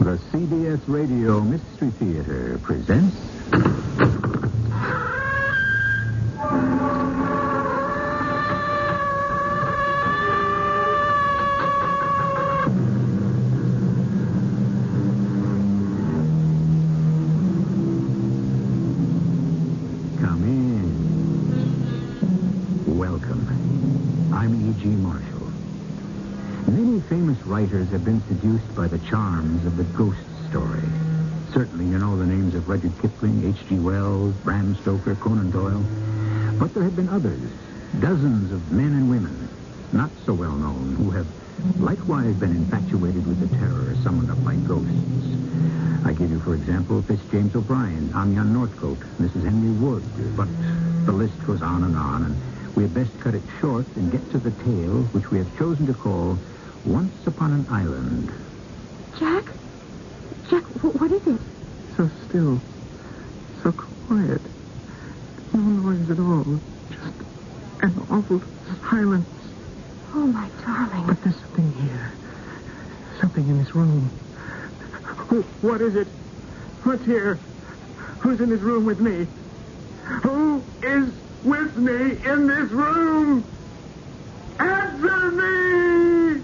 The CBS Radio Mystery Theater presents... Come in. Welcome. I'm E.G. Marshall. Many famous writers have been seduced by the charms of the ghost story. Certainly you know the names of Rudyard Kipling, H.G. Wells, Bram Stoker, Conan Doyle. But there have been others, dozens of men and women, not so well known, who have likewise been infatuated with the terror summoned up by ghosts. I give you, for example, Fitz James O'Brien, Amyan Northcote, Mrs. Henry Wood. But the list goes on, and we had best cut it short and get to the tale which we have chosen to call Once Upon an Island. Jack? Jack, what is it? So still. So quiet. No noise at all. Just an awful silence. Oh, my darling. But there's something here. Something in this room. What is it? What's here? Who's in this room with me? Who is with me in this room? Answer me!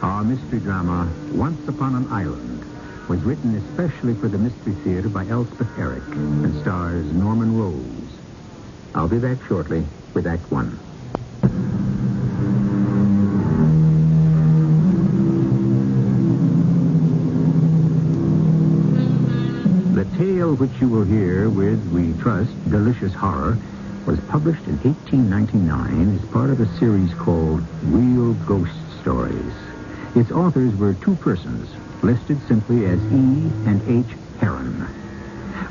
Our mystery drama, Once Upon an Island, was written especially for the Mystery Theater by Elspeth Eric and stars Norman Rose. I'll be back shortly with Act One. The tale which you will hear with, we trust, delicious horror was published in 1899 as part of a series called Real Ghost Stories. Its authors were two persons, listed simply as E. and H. Heron.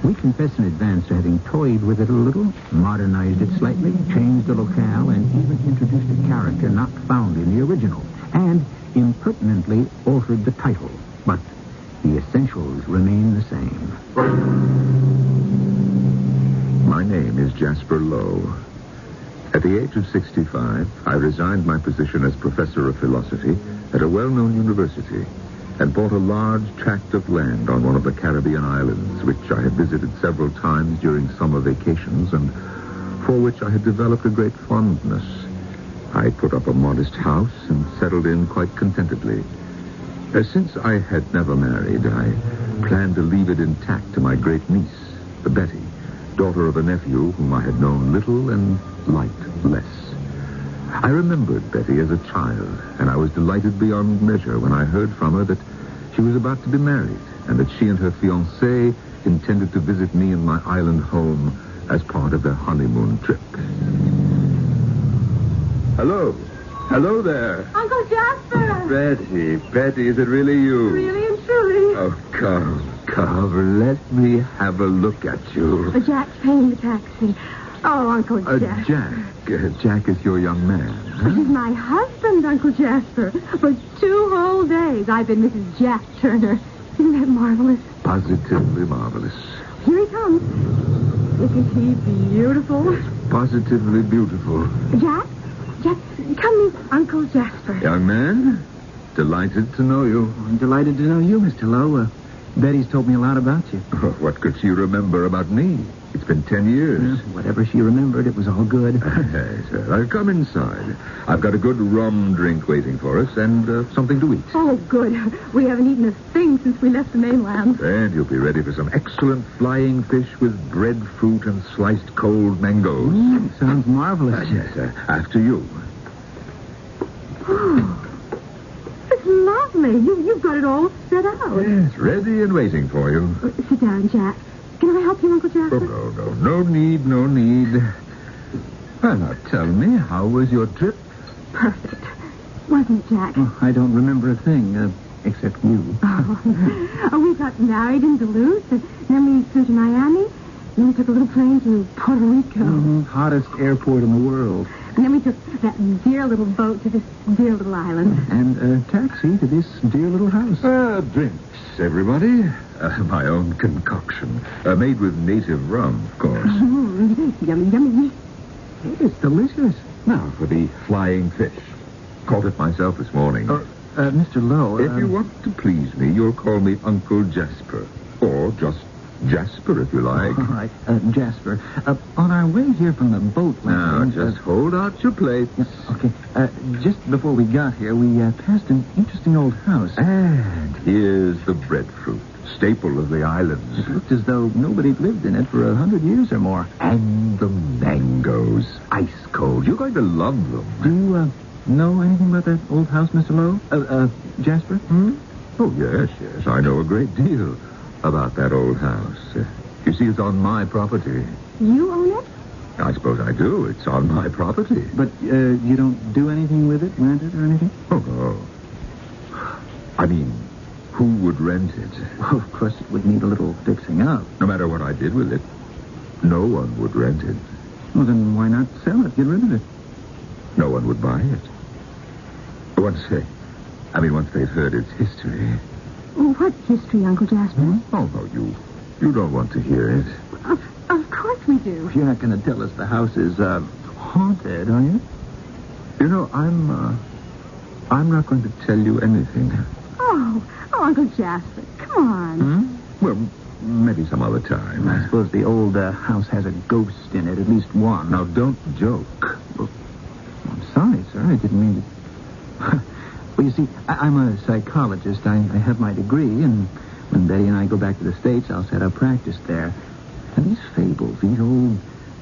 We confess in advance to having toyed with it a little, modernized it slightly, changed the locale, and even introduced a character not found in the original, and impertinently altered the title. But the essentials remain the same. My name is Jasper Lowe. At the age of 65, I resigned my position as professor of philosophy at a well-known university and bought a large tract of land on one of the Caribbean islands, which I had visited several times during summer vacations and for which I had developed a great fondness. I put up a modest house and settled in quite contentedly. Since I had never married, I planned to leave it intact to my great niece, Betty, daughter of a nephew whom I had known little and liked less. I remembered Betty as a child, and I was delighted beyond measure when I heard from her that she was about to be married and that she and her fiancé intended to visit me in my island home as part of their honeymoon trip. Hello. Hello there. Uncle Jasper! Betty, is it really you? Really and truly. Oh, come. Let me have a look at you. Jack's paying the taxi. Oh, Uncle Jack. Jack is your young man, huh? He's my husband, Uncle Jasper. For 2 whole days, I've been Mrs. Jack Turner. Isn't that marvelous? Positively marvelous. Here he comes. Isn't he beautiful? Positively beautiful. Jack, come meet Uncle Jasper. Young man, delighted to know you. I'm delighted to know you, Mr. Lowe. Betty's told me a lot about you. What could she remember about me? It's been 10 years. Whatever she remembered, it was all good. Yes, I'll come inside. I've got a good rum drink waiting for us and something to eat. Oh, good. We haven't eaten a thing since we left the mainland. And you'll be ready for some excellent flying fish with breadfruit and sliced cold mangoes. Sounds marvelous. Yes, after you. Oh, it's lovely. You've got it all set out. Yes, ready and waiting for you. Sit down, Jack. Can I help you, Uncle Jasper? Oh, no. No need. Well, now, tell me, how was your trip? Perfect. Wasn't it, Jack? Oh, I don't remember a thing, except you. Oh, we got married in Duluth, and then we flew to Miami, then we took a little plane to Puerto Rico. Hottest airport in the world. And then we took that dear little boat to this dear little island. And a taxi to this dear little house. Drinks, everybody. My own concoction. Made with native rum, of course. Yummy, yummy. It's delicious. Now for the flying fish. Caught it myself this morning. Mr. Lowe... If you want to please me, you'll call me Uncle Jasper. Or just Jasper, if you like. All right, Jasper. On our way here from the boat Now, landing... just hold out your plates. Okay. Just before we got here, we passed an interesting old house. And here's the breadfruit, staple of the islands. It looked as though nobody lived in it for 100 years or more. And the mangoes, ice cold. You're going to love them. Do you know anything about that old house, Mr. Lowe? Jasper? Oh, yes. I know a great deal about that old house. You see, it's on my property. You own it? I suppose I do. It's on my property. But you don't do anything with it, rent it or anything? Oh, no. I mean, who would rent it? Well, of course, it would need a little fixing up. No matter what I did with it, no one would rent it. Well, then why not sell it? Get rid of it. No one would buy it. Once they've heard its history. Well, what history, Uncle Jasper? Oh, no, you don't want to hear it. Of course we do. You're not going to tell us the house is haunted, are you? You know, I'm not going to tell you anything. Oh, Uncle Jasper, come on. Well, maybe some other time. I suppose the old house has a ghost in it, at least one. Now, don't joke. Well, I'm sorry, sir. I didn't mean to... Well, you see, I'm a psychologist. I have my degree, and when Betty and I go back to the States, I'll set up practice there. And these fables, these old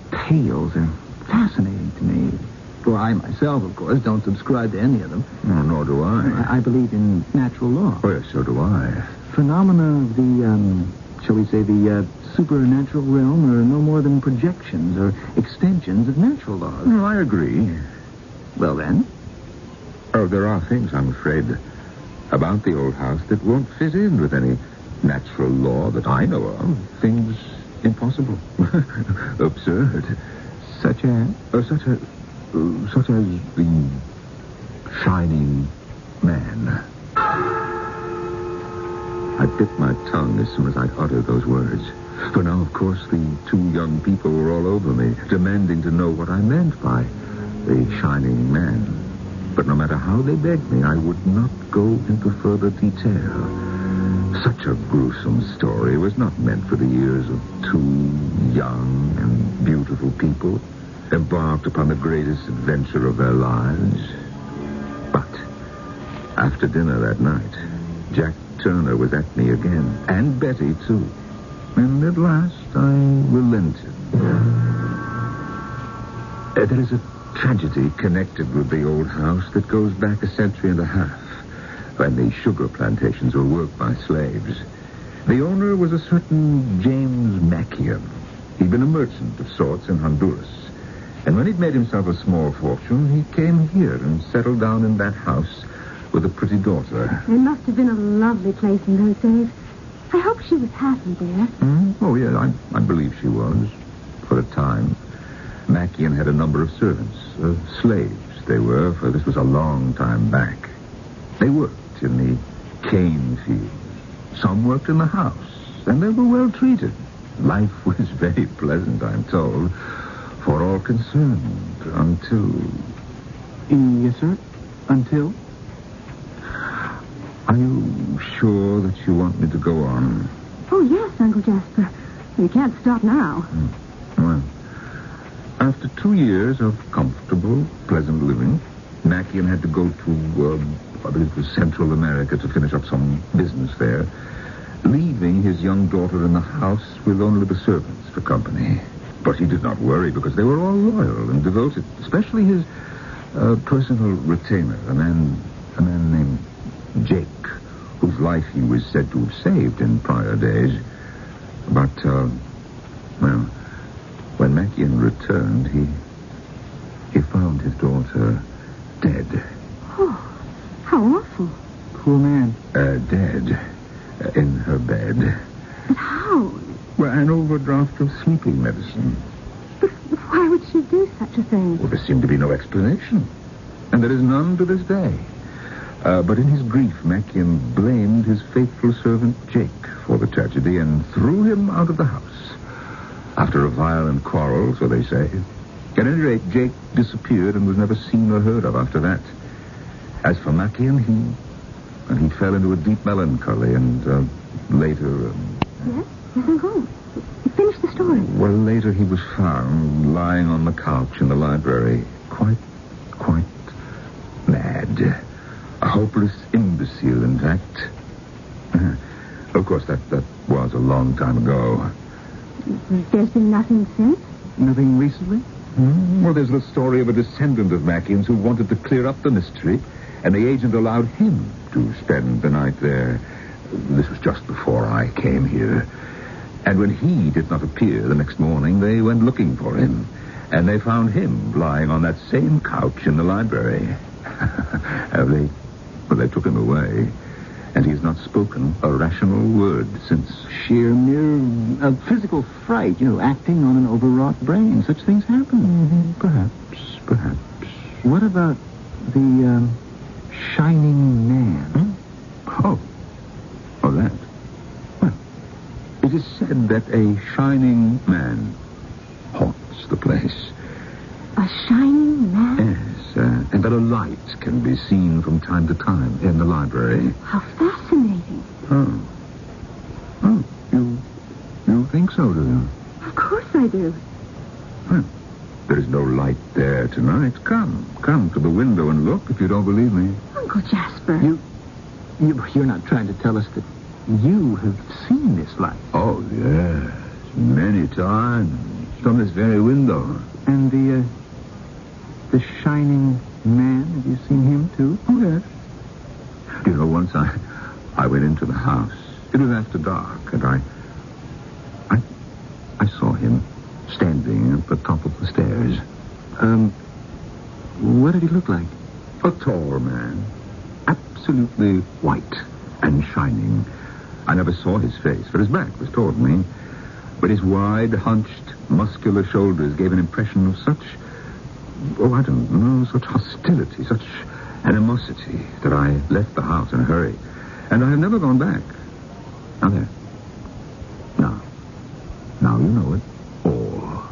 tales are fascinating to me. For I myself, of course, don't subscribe to any of them. No, nor do I. I believe in natural law. Oh, yes, so do I. Phenomena of the, shall we say, the supernatural realm are no more than projections or extensions of natural laws. Well, I agree. Well, then? Oh, there are things, I'm afraid, about the old house that won't fit in with any natural law that I know of. Things impossible. Absurd. Such as? Such as the shining man. I bit my tongue as soon as I'd uttered those words. For now, of course, the two young people were all over me, demanding to know what I meant by the shining man. But no matter how they begged me, I would not go into further detail. Such a gruesome story was not meant for the ears of two young and beautiful people embarked upon the greatest adventure of their lives. But after dinner that night, Jack Turner was at me again, and Betty, too. And at last, I relented. There is a tragedy connected with the old house that goes back a century and a half, when the sugar plantations were worked by slaves. The owner was a certain James Mackian. He'd been a merchant of sorts in Honduras. And when he'd made himself a small fortune, he came here and settled down in that house with a pretty daughter. It must have been a lovely place in those days. I hope she was happy there. Oh, yeah, I believe she was, for a time. Mackian had a number of servants, slaves they were, for this was a long time back. They worked in the cane fields. Some worked in the house, and they were well treated. Life was very pleasant, I'm told, for all concerned, until... Yes, sir? Until? Are you sure that you want me to go on? Oh, yes, Uncle Jasper. You can't stop now. Well, after 2 years of comfortable, pleasant living, Mackian had to go to, I believe it was Central America to finish up some business there, leaving his young daughter in the house with only the servants for company. But he did not worry because they were all loyal and devoted, especially his personal retainer, a man named Jake, whose life he was said to have saved in prior days. But, when Mackian returned, he found his daughter dead. Oh, how awful. Poor man. Dead. In her bed. But how? Well, an overdraft of sleeping medicine. But why would she do such a thing? Well, there seemed to be no explanation. And there is none to this day. But in his grief, Mackian blamed his faithful servant Jake for the tragedy and threw him out of the house. After a violent quarrel, so they say, At any rate, Jake disappeared and was never seen or heard of after that. As for Mackie and he fell into a deep melancholy, and later... Yes? Yes, I'm going. Finish the story. Well, later he was found lying on the couch in the library, quite mad. A hopeless imbecile, in fact. Of course, that was a long time ago. There's been nothing since? Nothing recently? Well, there's the story of a descendant of Mackins who wanted to clear up the mystery, and the agent allowed him to spend the night there. This was just before I came here. And when he did not appear the next morning, they went looking for him. And they found him lying on that same couch in the library. They took him away. And he's not spoken a rational word since. Sheer mere physical fright, acting on an overwrought brain. Such things happen. Perhaps. What about the shining man? Oh, that. Well, it is said that a shining man haunts the place. A shining man? Yes, and that a light can be seen from time to time in the library. How fascinating. Oh, you think so, do you? Of course I do. Well, there is no light there tonight. Come to the window and look if you don't believe me. Uncle Jasper. You're not trying to tell us that you have seen this light? Oh, yes. Many times. From this very window. And the shining man, have you seen him too? Oh, yes. You know, once I went into the house. It was after dark, and I saw him standing at the top of the stairs. What did he look like? A tall man. Absolutely white and shining. I never saw his face, for his back was toward me. But his wide, hunched, muscular shoulders gave an impression of such hostility, such animosity, that I left the house in a hurry. And I have never gone back. Now there. Now you know it all.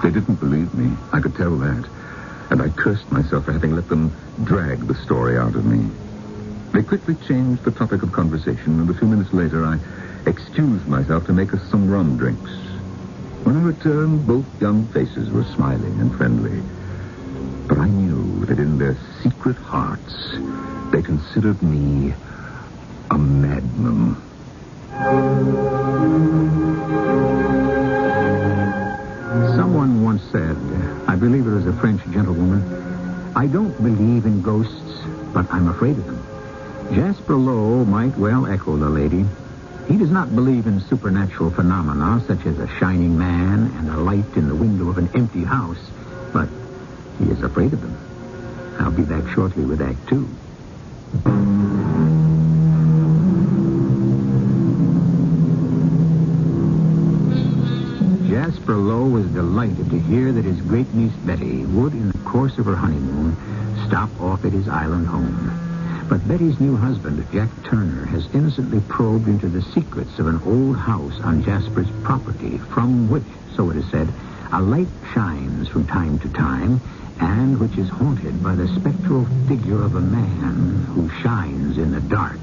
They didn't believe me. I could tell that. And I cursed myself for having let them drag the story out of me. They quickly changed the topic of conversation, and a few minutes later I excused myself to make us some rum drinks. When I returned, both young faces were smiling and friendly. But I knew that in their secret hearts, they considered me a madman. Someone once said, I believe it was a French gentlewoman, I don't believe in ghosts, but I'm afraid of them. Jasper Lowe might well echo the lady. He does not believe in supernatural phenomena such as a shining man and a light in the window of an empty house, but he is afraid of them. I'll be back shortly with Act 2. Jasper Lowe was delighted to hear that his great niece Betty would, in the course of her honeymoon, stop off at his island home. But Betty's new husband, Jack Turner, has innocently probed into the secrets of an old house on Jasper's property, from which, so it is said, a light shines from time to time, and which is haunted by the spectral figure of a man who shines in the dark.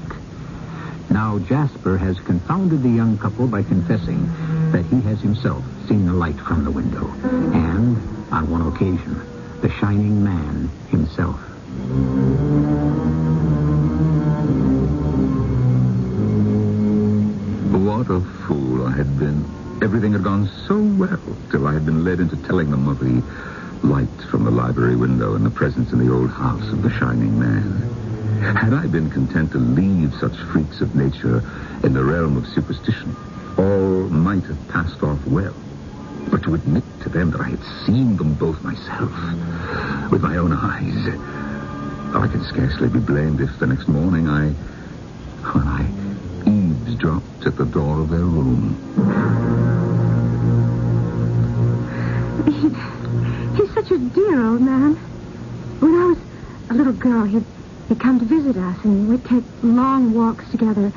Now, Jasper has confounded the young couple by confessing that he has himself seen the light from the window, and, on one occasion, the shining man himself. What a fool I had been. Everything had gone so well till I had been led into telling them of the light from the library window and the presence in the old house of the shining man. Had I been content to leave such freaks of nature in the realm of superstition, all might have passed off well. But to admit to them that I had seen them both myself, with my own eyes, I can scarcely be blamed if the next morning I eavesdropped at the door of their room. He's such a dear old man. When I was a little girl, he'd come to visit us, and we'd take long walks together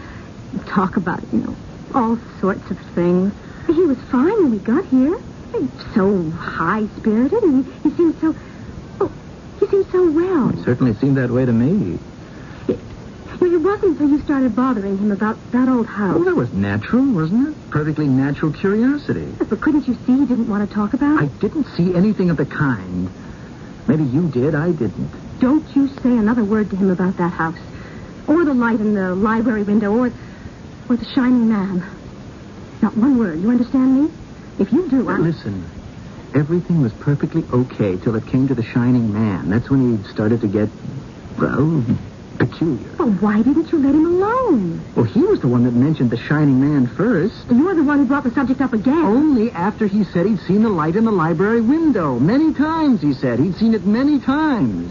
and talk about, all sorts of things. He was fine when we got here. So high-spirited, and he seemed so... Oh, he seemed so well. It certainly seemed that way to me. It wasn't until you started bothering him about that old house. Well, that was natural, wasn't it? Perfectly natural curiosity. But couldn't you see he didn't want to talk about I it? didn't see anything of the kind. Maybe you did, I didn't. Don't you say another word to him about that house. Or the light in the library window, or the shining man. Not one word, you understand me? If you do, Listen, everything was perfectly okay till it came to the shining man. That's when he started to get, well, peculiar. Well, why didn't you let him alone? Well, he was the one that mentioned the shining man first. You're the one who brought the subject up again. Only after he said he'd seen the light in the library window. Many times, he said. He'd seen it many times.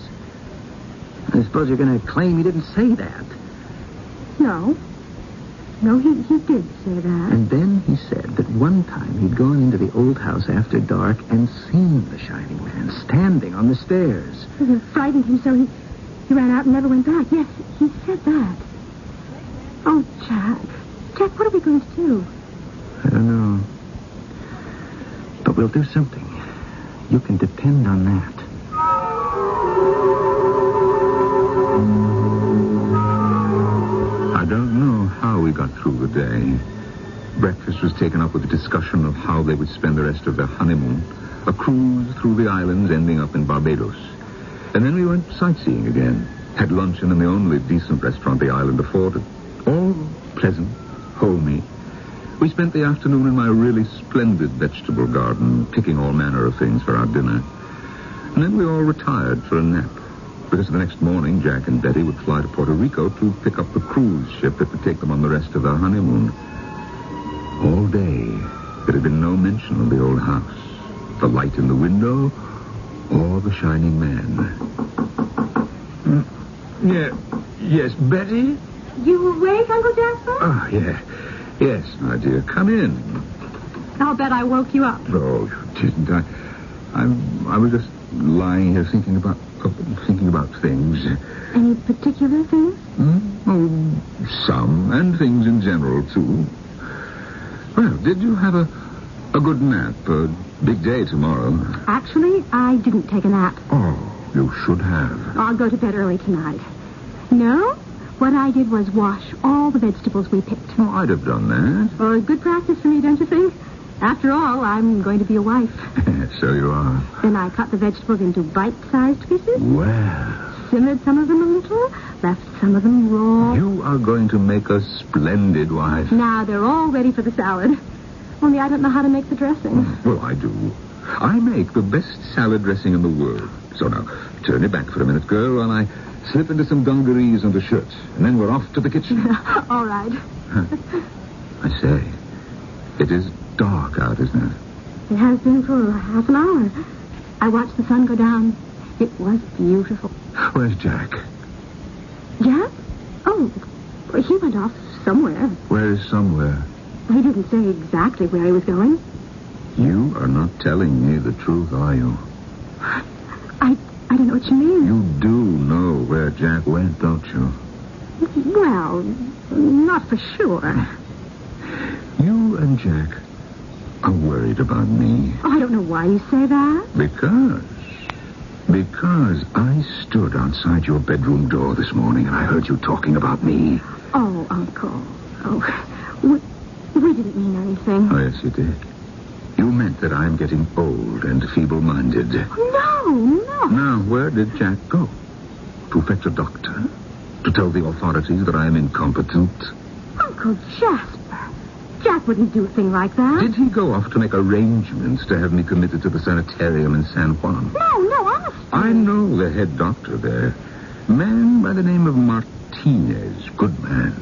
I suppose you're going to claim he didn't say that. No. No, he did say that. And then he said that one time he'd gone into the old house after dark and seen the shining man standing on the stairs. It frightened him so he ran out and never went back. Yes, he said that. Oh, Jack. Jack, what are we going to do? I don't know. But we'll do something. You can depend on that. I don't know how we got through the day. Breakfast was taken up with a discussion of how they would spend the rest of their honeymoon, a cruise through the islands ending up in Barbados. And then we went sightseeing again, had luncheon in the only decent restaurant the island afforded. All pleasant, homey. We spent the afternoon in my really splendid vegetable garden, picking all manner of things for our dinner. And then we all retired for a nap, because the next morning Jack and Betty would fly to Puerto Rico to pick up the cruise ship that would take them on the rest of their honeymoon. All day, there had been no mention of the old house, the light in the window, or the shining man. Yes, Betty? You awake, Uncle Jasper? Oh, yeah. Yes, my dear. Come in. I'll bet I woke you up. Oh, didn't I? I was just lying here thinking about things. Any particular things? Oh, some, and things in general, too. Well, did you have a good nap? A big day tomorrow. Actually, I didn't take a nap. Oh, you should have. I'll go to bed early tonight. No? What I did was wash all the vegetables we picked. Oh, I'd have done that. Well, good practice for me, don't you think? After all, I'm going to be a wife. So you are. Then I cut the vegetables into bite-sized pieces. Well, Simmered some of them a little, left some of them raw. you are going to make a splendid wife. Now they're all ready for the salad. Only I don't know how to make the dressing. Well, I do. I make the best salad dressing in the world. So now, turn your back for a minute, girl, while I slip into some dungarees and a shirt. And then we're off to the kitchen. All right. I say, it is dark out, isn't it? It has been for half an hour. I watched the sun go down. It was beautiful. Where's Jack? Jack? Oh, he went off somewhere. Where is somewhere? He didn't say exactly where he was going. You are not telling me the truth, are you? I don't know what you mean. You do know where Jack went, don't you? Well, not for sure. You and Jack are worried about me. Oh, I don't know why you say that. Because I stood outside your bedroom door this morning and I heard you talking about me. Oh, Uncle. Oh, we didn't mean anything. Oh, yes, you did. You meant that I'm getting old and feeble-minded. No. Now, where did Jack go? To fetch a doctor? To tell the authorities that I am incompetent? Uncle Jasper. Jack wouldn't do a thing like that. Did he go off to make arrangements to have me committed to the sanitarium in San Juan? No, honestly. I know the head doctor there. Man by the name of Martinez. Good man.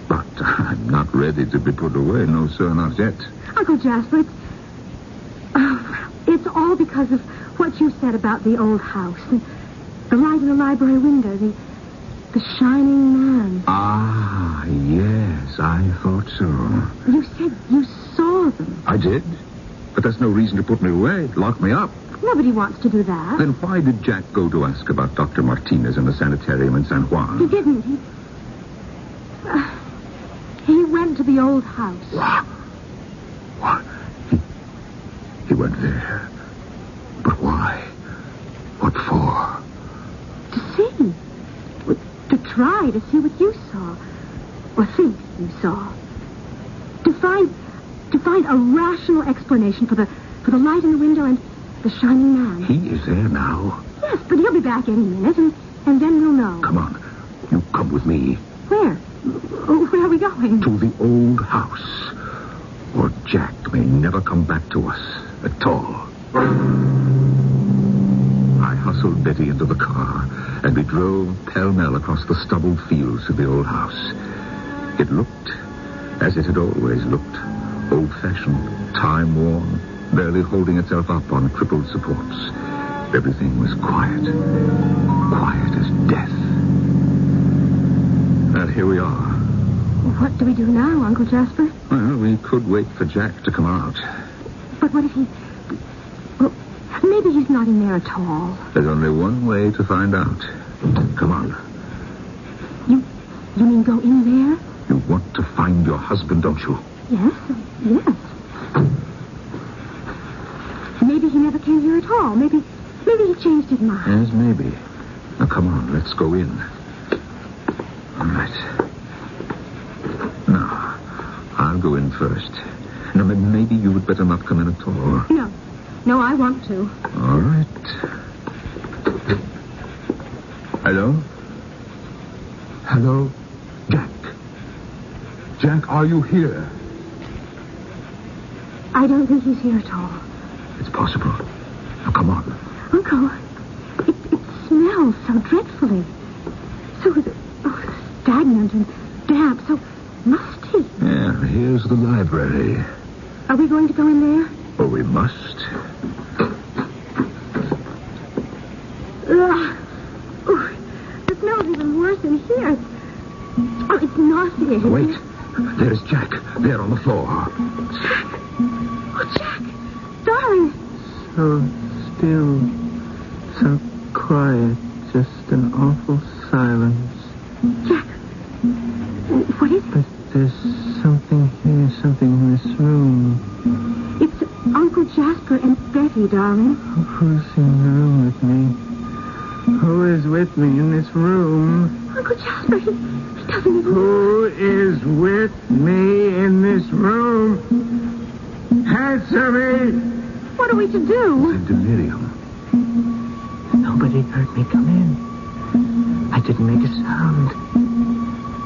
But I'm not ready to be put away. No, sir, not yet. Uncle Jasper, it's all because of what you said about the old house. The light in the library window, the shining man. Ah, yes, I thought so. You said you saw them. I did? But that's no reason to put me away. Lock me up. Nobody wants to do that. Then why did Jack go to ask about Dr. Martinez in the sanitarium in San Juan? He didn't. He went to the old house. What? He went there. But why? What for? To see. To try to see what you saw. Or think you saw. To find a rational explanation for the light in the window and the shining man. He is there now. Yes, but he'll be back any minute, and then we'll know. Come on. You come with me. Where? Where are we going? To the old house. Or Jack may never come back to us at all. I hustled Betty into the car, and we drove pell-mell across the stubbled fields to the old house. It looked as it had always looked, old-fashioned, time-worn, barely holding itself up on crippled supports. Everything was quiet as death. And here we are. What do we do now, Uncle Jasper? Well, we could wait for Jack to come out. But what if he... Well, maybe he's not in there at all. There's only one way to find out. Come on. You mean go in there? You want to find your husband, don't you? Yes. Maybe he never came here at all. Maybe he changed his mind. Yes, maybe. Now, come on, let's go in. All right. Now, I'll go in first. No, maybe you would better not come in at all. No, I want to. All right. Hello? Hello? Jack. Jack, are you here? I don't think he's here at all. It's possible. Now, come on. Uncle, it smells so dreadfully. So stagnant and damp, so musty. Yeah, here's the library. Are we going to go in there? Oh, we must. The smell's even worse in here. It's nauseating. Wait. There's Jack. There on the floor. Jack. Oh, Jack. Darling. So still. So quiet. Just an awful silence. Jack. What is it? But there's something here, something in this room. It's Uncle Jasper and Betty, darling. Who's in the room with me? Who is with me in this room? Uncle Jasper, he doesn't even... Who is with me in this room? Answer me! What are we to do? In delirium. Nobody heard me come in. I didn't make a sound.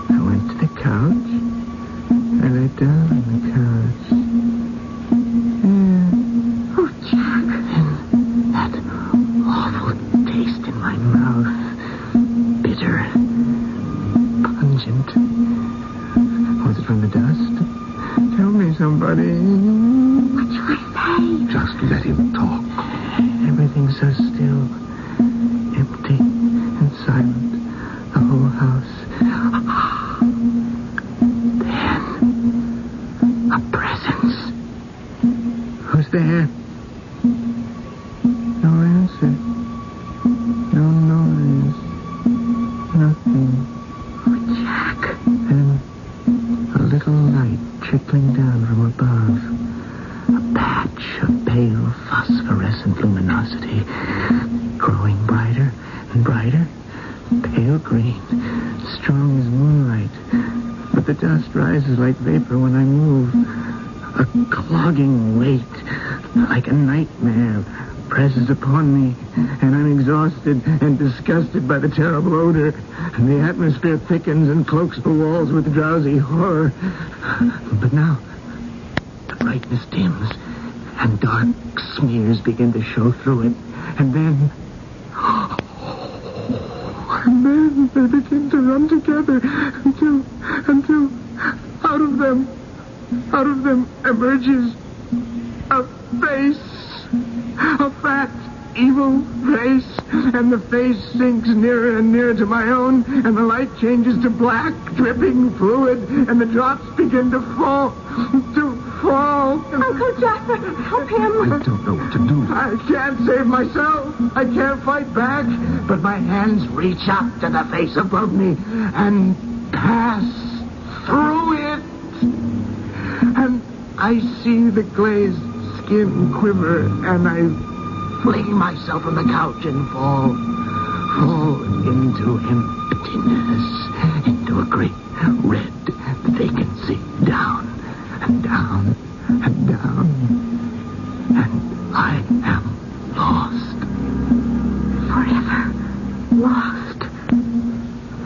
I went to the couch. I lay down on the couch. Yeah. Oh, Jack. And that awful taste in my mouth. Bitter. Pungent. Was it from the dust? Tell me, somebody. What shall I say? Just let him talk. Everything's so still. Empty and silent. The whole house. Then, a presence. Who's there? No answer. No noise. Nothing. Oh, Jack. Then, a little light trickling down from above. A patch of pale phosphorescent luminosity. Growing brighter and brighter. Pale green. Strong as moonlight. But the dust rises like vapor when I move. A clogging weight, like a nightmare, presses upon me, and I'm exhausted and disgusted by the terrible odor, and the atmosphere thickens and cloaks the walls with drowsy horror. But now, the brightness dims, and dark smears begin to show through it, and then they begin to run together until out of them emerges a face, a fat, evil face, and the face sinks nearer and nearer to my own, and the light changes to black, dripping fluid, and the drops begin to fall. Uncle Jasper, help him. I don't know what to do. I can't save myself. I can't fight back. But my hands reach up to the face above me and pass through it. And I see the glazed skin quiver, and I fling myself from the couch and fall into emptiness, into a great red vacancy, down and down and down, and I am lost. Forever lost.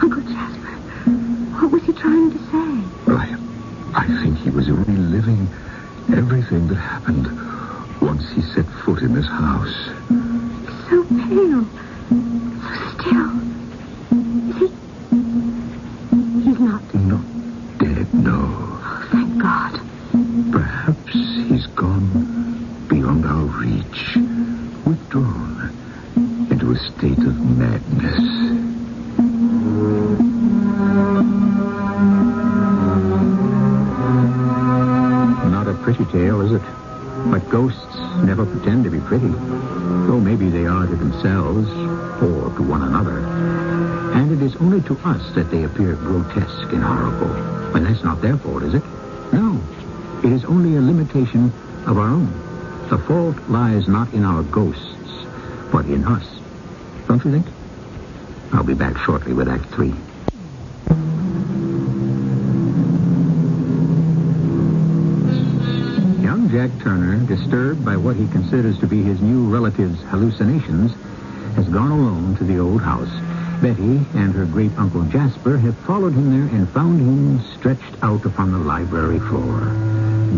Uncle Jasper, what was he trying to say? Well, I think he was reliving everything that happened once he set foot in this house. So pale. So still. Is he... He's not... Not dead, no. Oh, thank God. Perhaps he's gone beyond our reach, withdrawn into a state of madness. Not a pretty tale, is it? But ghosts never pretend to be pretty. Though maybe they are to themselves or to one another. And it is only to us that they appear grotesque and horrible. And that's not their fault, is it? No. It is only a limitation of our own. The fault lies not in our ghosts, but in us. Don't you think? I'll be back shortly with Act 3. Young Jack Turner, disturbed by what he considers to be his new relative's hallucinations, has gone alone to the old house. Betty and her great-uncle Jasper have followed him there and found him stretched out upon the library floor,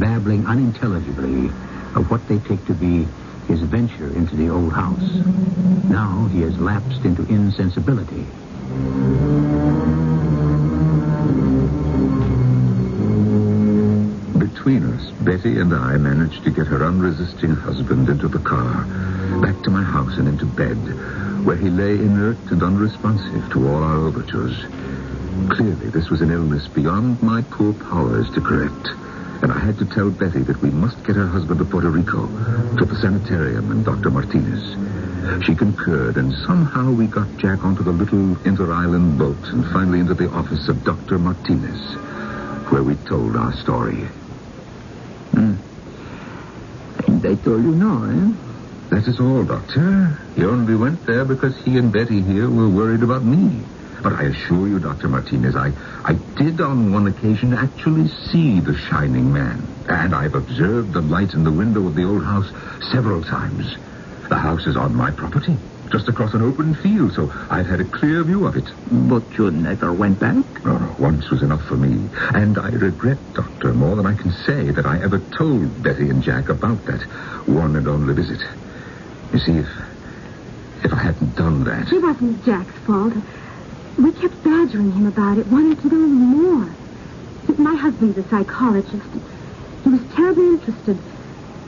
babbling unintelligibly of what they take to be his venture into the old house. Now he has lapsed into insensibility. Between us, Betty and I managed to get her unresisting husband into the car, back to my house and into bed, where he lay inert and unresponsive to all our overtures. Clearly, this was an illness beyond my poor powers to correct, and I had to tell Betty that we must get her husband to Puerto Rico, to the sanitarium and Dr. Martinez. She concurred, and somehow we got Jack onto the little inter-island boat and finally into the office of Dr. Martinez, where we told our story. And they told you no, eh? That is all, Doctor. He only went there because he and Betty here were worried about me. But I assure you, Dr. Martinez, I did on one occasion actually see the shining man. And I've observed the light in the window of the old house several times. The house is on my property, just across an open field, so I've had a clear view of it. But you never went back? No, once was enough for me. And I regret, Doctor, more than I can say, that I ever told Betty and Jack about that one and only visit. You see, if I hadn't done that... It wasn't Jack's fault. We kept badgering him about it, wanting to know more. My husband's a psychologist. He was terribly interested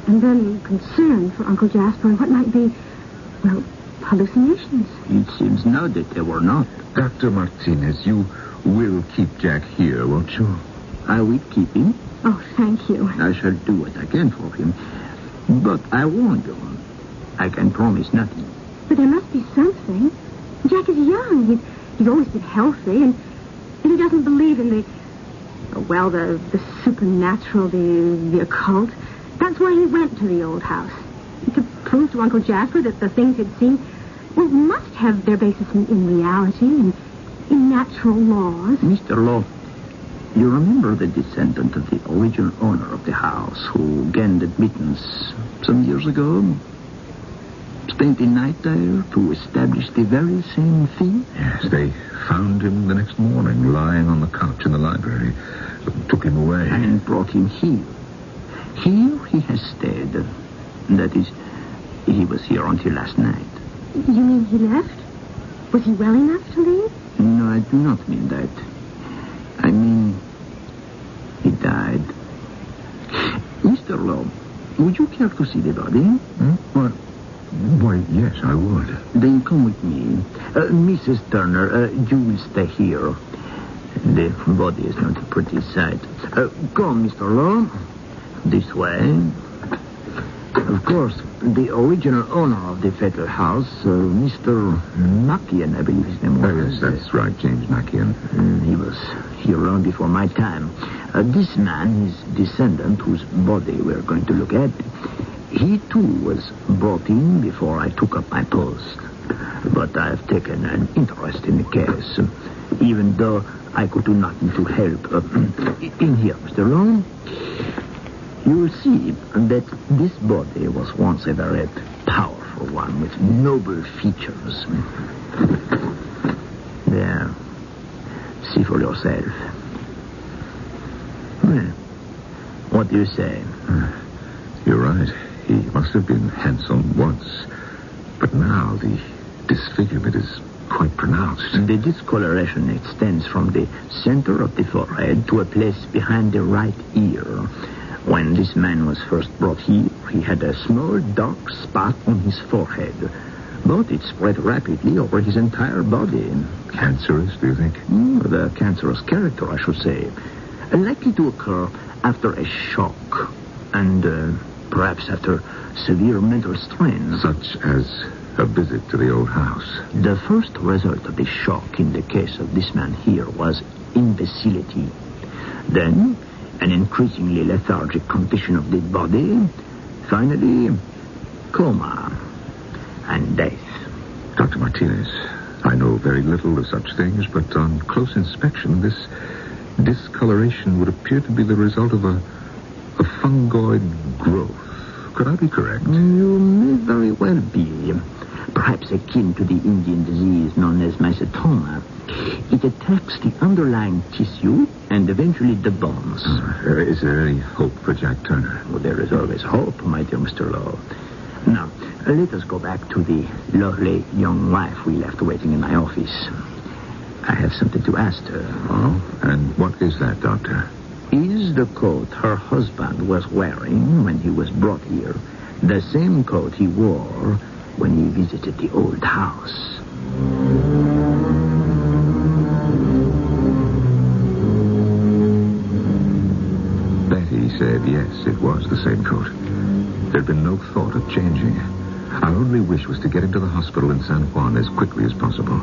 and then concerned for Uncle Jasper and what might be, well, hallucinations. It seems now that they were not. Dr. Martinez, you will keep Jack here, won't you? I will keep him. Oh, thank you. I shall do what I can for him. But I warn you, I can promise nothing. But there must be something. Jack is young. He's always been healthy, and he doesn't believe in the supernatural, the occult. That's why he went to the old house. To prove to Uncle Jasper that the things he'd seen, well, must have their basis in reality and in natural laws. Mr. Law, you remember the descendant of the original owner of the house who gained admittance some years ago? Spent the night there to establish the very same thing? Yes, they found him the next morning, lying on the couch in the library. Took him away. And brought him here. Here he has stayed. That is, he was here until last night. You mean he left? Was he well enough to leave? No, I do not mean that. I mean, he died. Mr. Lowe, would you care to see the body? What? Why, yes, I would. Then come with me. Mrs. Turner, you will stay here. The body is not a pretty sight. Come, Mr. Lowe. This way. Of course, the original owner of the fatal house, Mr. Mackian, I believe his name was. Yes, that's right, James Mackian. He was here long before my time. This man, his descendant, whose body we're going to look at, He, too, was brought in before I took up my post. But I've taken an interest in the case, even though I could do nothing to help. In here, Mr. Lowe, you will see that this body was once a very powerful one with noble features. There. See for yourself. Well, what do you say? You're right. He must have been handsome once. But now the disfigurement is quite pronounced. The discoloration extends from the center of the forehead to a place behind the right ear. When this man was first brought here, he had a small dark spot on his forehead. But it spread rapidly over his entire body. Cancerous, do you think? The cancerous character, I should say. Likely to occur after a shock. And perhaps after severe mental strain. Such as a visit to the old house. The first result of the shock in the case of this man here was imbecility. Then, an increasingly lethargic condition of the body. Finally, coma and death. Dr. Martinez, I know very little of such things, but on close inspection, this discoloration would appear to be the result of a fungoid growth. Could I be correct? You may very well be. Perhaps akin to the Indian disease known as mycetoma. It attacks the underlying tissue and eventually the bones. Is there any hope for Jack Turner? Well, there is always hope, my dear Mr. Lowe. Now, let us go back to the lovely young wife we left waiting in my office. I have something to ask her. Oh? And what is that, Doctor? Is the coat her husband was wearing when he was brought here the same coat he wore when he visited the old house? Betty said yes, it was the same coat. There'd been no thought of changing. Our only wish was to get him to the hospital in San Juan as quickly as possible.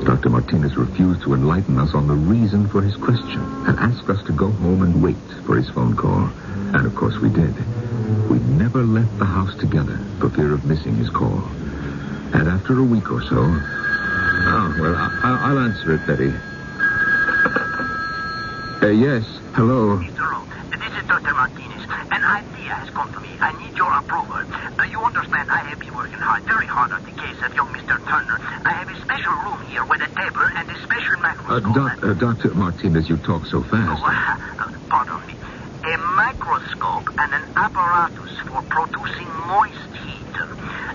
Dr. Martinez refused to enlighten us on the reason for his question and asked us to go home and wait for his phone call. And, of course, we did. We never left the house together for fear of missing his call. And after a week or so... Oh, well, I'll answer it, Betty. Yes, hello. Mr. Lowe, this is Dr. Martinez. An idea has come to me. I need your approval. You understand, I have been working hard, very hard on the case of young Mr. Turner. I have a special room here with a table and a special microscope. Dr. Martinez, you talk so fast. Pardon me. A microscope and an apparatus for producing moist heat.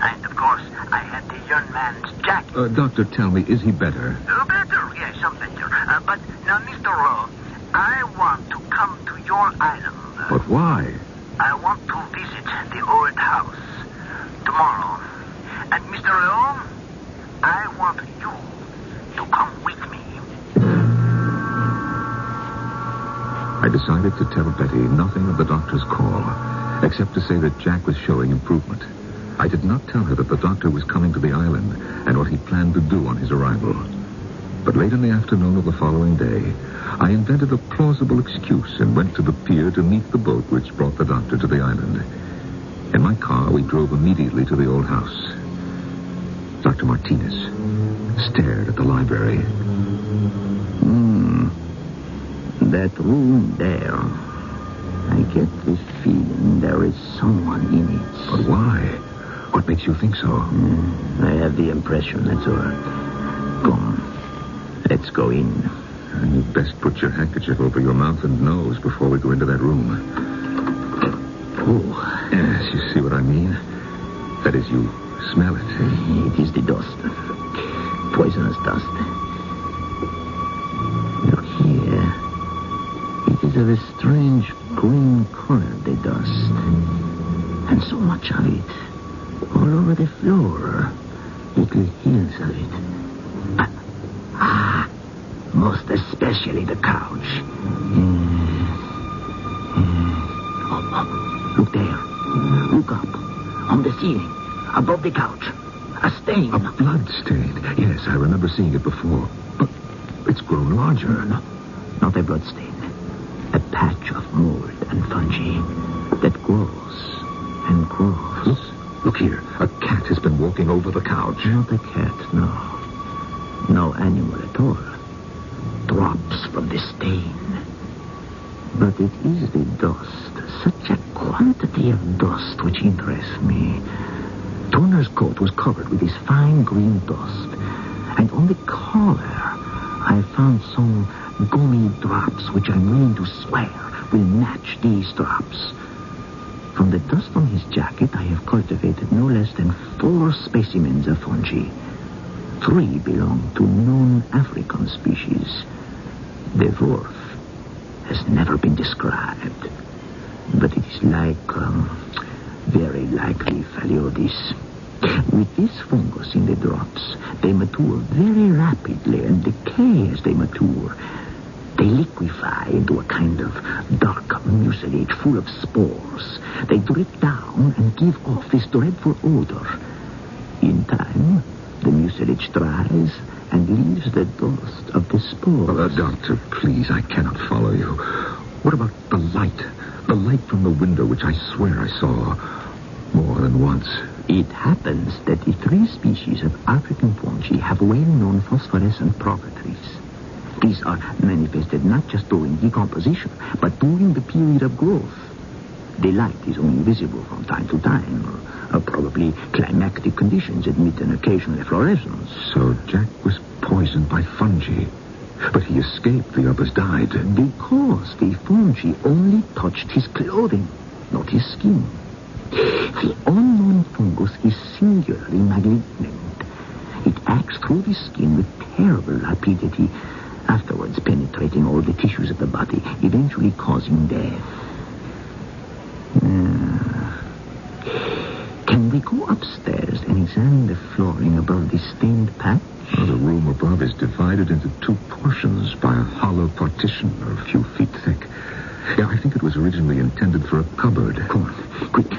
And, of course, I had the young man's jacket. Doctor, tell me, is he better? Better, yes, some better. But now, Mr. Lowe, I want to come to your island. But why? I want to visit the old house tomorrow. And, Mr. Lowe, I want you to come with me. I decided to tell Betty nothing of the doctor's call, except to say that Jack was showing improvement. I did not tell her that the doctor was coming to the island and what he planned to do on his arrival. But late in the afternoon of the following day, I invented a plausible excuse and went to the pier to meet the boat which brought the doctor to the island. In my car, we drove immediately to the old house. Dr. Martinez stared at the library. That room there. I get the feeling there is someone in it. But why? What makes you think so? I have the impression, that's all. Come, let's go in. You'd best put your handkerchief over your mouth and nose before we go into that room. Oh. Yes, you see what I mean? That is, you smell it. It is the dust. Poisonous dust. Look here. It is of a strange green color, the dust. And so much of it. All over the floor. Little hills of it. Most especially the couch. Look there. Look up. On the ceiling. Above the couch. A stain. A blood stain. Yes, I remember seeing it before. But it's grown larger. No, not a blood stain. A patch of mold and fungi that grows and growth. Look here. A cat has been walking over the couch. Not a cat, no. No animal at all. Drops from the stain. But it is the dust, such a quantity of dust which interests me. Turner's coat was covered with this fine green dust, and on the collar I found some gummy drops which I'm willing to swear will match these drops. From the dust on his jacket, I have cultivated no less than 4 specimens of fungi. 3 belong to known African species. The 4th has never been described, but it is very likely Phaliodis. With this fungus in the drops, they mature very rapidly and decay as they mature. They liquefy into a kind of dark mucilage full of spores. They drip down and give off this dreadful odor. In time, the mucilage dries and leaves the dust of the spores. Doctor, please, I cannot follow you. What about the light? The light from the window, which I swear I saw more than once. It happens that the 3 species of African fungi have well-known phosphorescent properties. These are manifested not just during decomposition, but during the period of growth. The light is only visible from time to time, or probably climactic conditions admit an occasional efflorescence. So Jack was poisoned by fungi, but he escaped. The others died. Because the fungi only touched his clothing, not his skin. The unknown fungus is singularly malignant. It acts through the skin with terrible rapidity, afterwards penetrating all the tissues of the body, eventually causing death. Can we go upstairs and examine the flooring above the stained patch? Well, the room above is divided into 2 portions by a hollow partition a few feet thick. Yeah, I think it was originally intended for a cupboard. Come on, quick.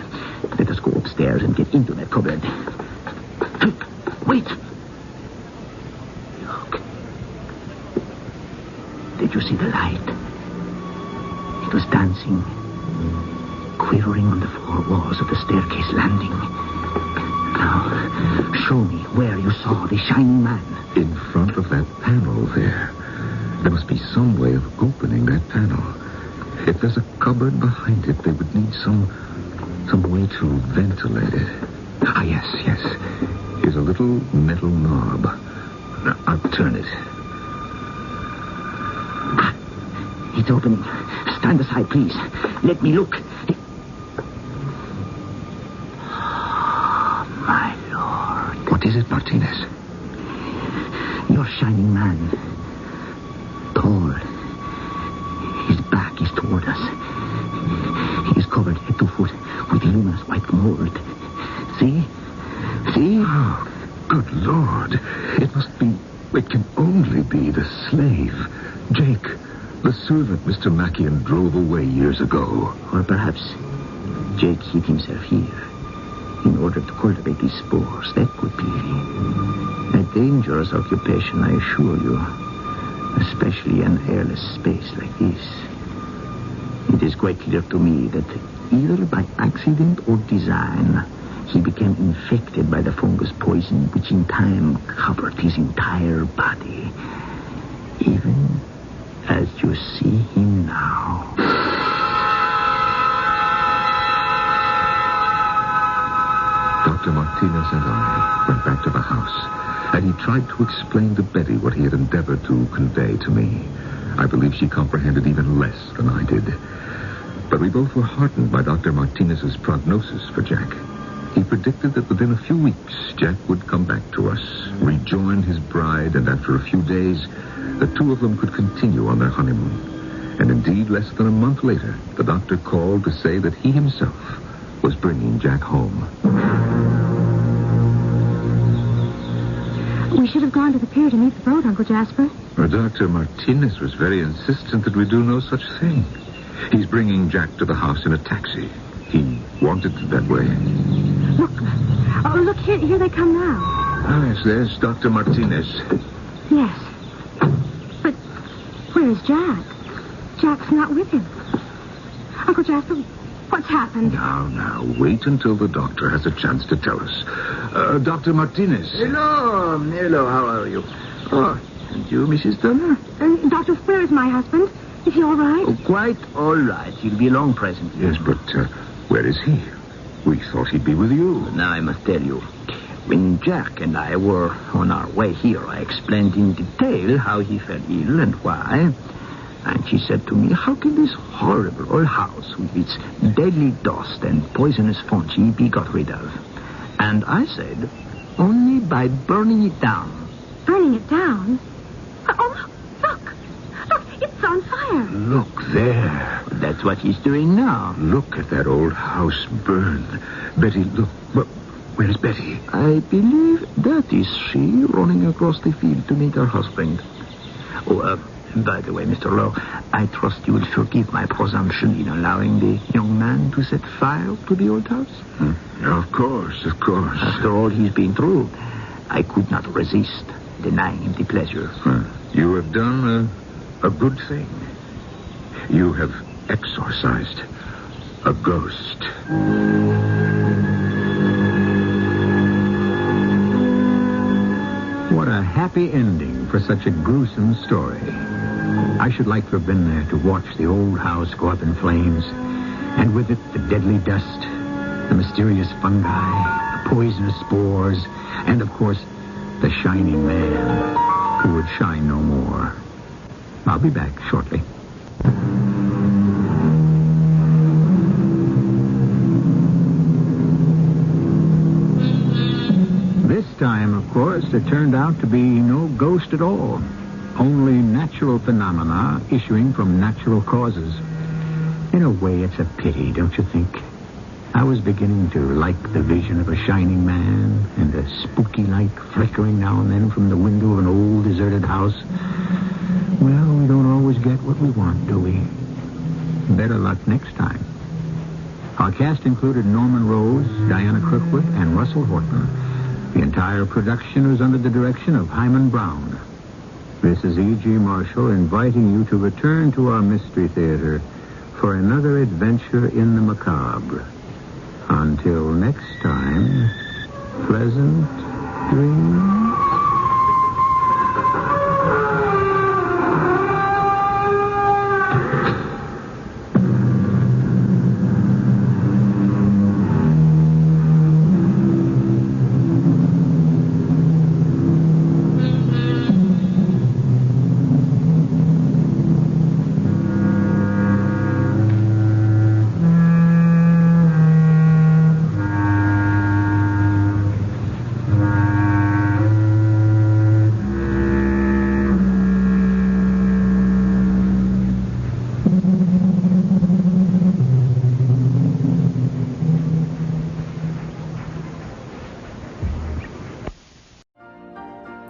Let us go upstairs and get into that cupboard. Wait. Look. Did you see the light? It was dancing, quivering on the 4 walls of the staircase landing. Now, show me where you saw the shining man. In front of that panel there. There must be some way of opening that panel. If there's a cupboard behind it, they would need some way to ventilate it. Ah, yes. Here's a little metal knob. Now, I'll turn it. It's opening. Stand aside, please. Let me look. Oh, my Lord. What is it, Martinez? Your shining man. Tall. His back is toward us. He is covered head to foot with luminous white mold. See? Oh, good Lord. It can only be the slave, Jake, the servant Mr. Mackian drove away years ago. Or perhaps Jake hid himself here in order to cultivate these spores. That could be a dangerous occupation, I assure you. Especially an airless space like this. It is quite clear to me that either by accident or design, he became infected by the fungus poison, which in time covered his entire body. Even as you see him now. Dr. Martinez and I went back to the house, and he tried to explain to Betty what he had endeavored to convey to me. I believe she comprehended even less than I did. But we both were heartened by Dr. Martinez's prognosis for Jack. He predicted that within a few weeks, Jack would come back to us, rejoin his bride, and after a few days, the 2 of them could continue on their honeymoon. And indeed, less than a month later, the doctor called to say that he himself was bringing Jack home. We should have gone to the pier to meet the boat, Uncle Jasper. Well, Dr. Martinez was very insistent that we do no such thing. He's bringing Jack to the house in a taxi. He wanted it that way. Look. Oh, look, here they come now. Ah, yes, there's Dr. Martinez. Yes. But where's Jack? Jack's not with him. Uncle Jasper, What's happened? Now, wait until the doctor has a chance to tell us. Dr. Martinez. Hello, how are you? Oh, and you, Mrs. Turner? Dr. Where is my husband? Is he all right? Oh, quite all right. He'll be along presently. Yes, but where is he? We thought he'd be with you. Now, I must tell you, when Jack and I were on our way here, I explained in detail how he fell ill and why. And she said to me, how can this horrible old house with its deadly dust and poisonous fungi be got rid of? And I said, only by burning it down. Burning it down? Oh, look, it's on fire. Look there. That's what he's doing now. Look at that old house burn. Betty, look. Where's Betty? I believe that is she running across the field to meet her husband. Oh, by the way, Mr. Lowe, I trust you will forgive my presumption in allowing the young man to set fire to the old house. Of course. After all he's been through, I could not resist denying him the pleasure. You have done a good thing. You have exorcised a ghost. What a happy ending for such a gruesome story. I should like to have been there to watch the old house go up in flames, and with it the deadly dust, the mysterious fungi, the poisonous spores, and of course, the shining man who would shine no more. I'll be back shortly. This time, of course, it turned out to be no ghost at all. Only natural phenomena issuing from natural causes. In a way, it's a pity, don't you think? I was beginning to like the vision of a shining man and a spooky light flickering now and then from the window of an old deserted house. Well, we don't always get what we want, do we? Better luck next time. Our cast included Norman Rose, Diana Crookwood, and Russell Horton. The entire production was under the direction of Hyman Brown. This is E.G. Marshall inviting you to return to our Mystery Theater for another adventure in the macabre. Until next time, pleasant dreams.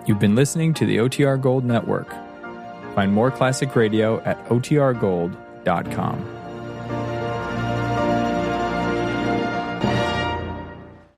You've been listening to the OTR Gold Network. Find more classic radio at otrgold.com.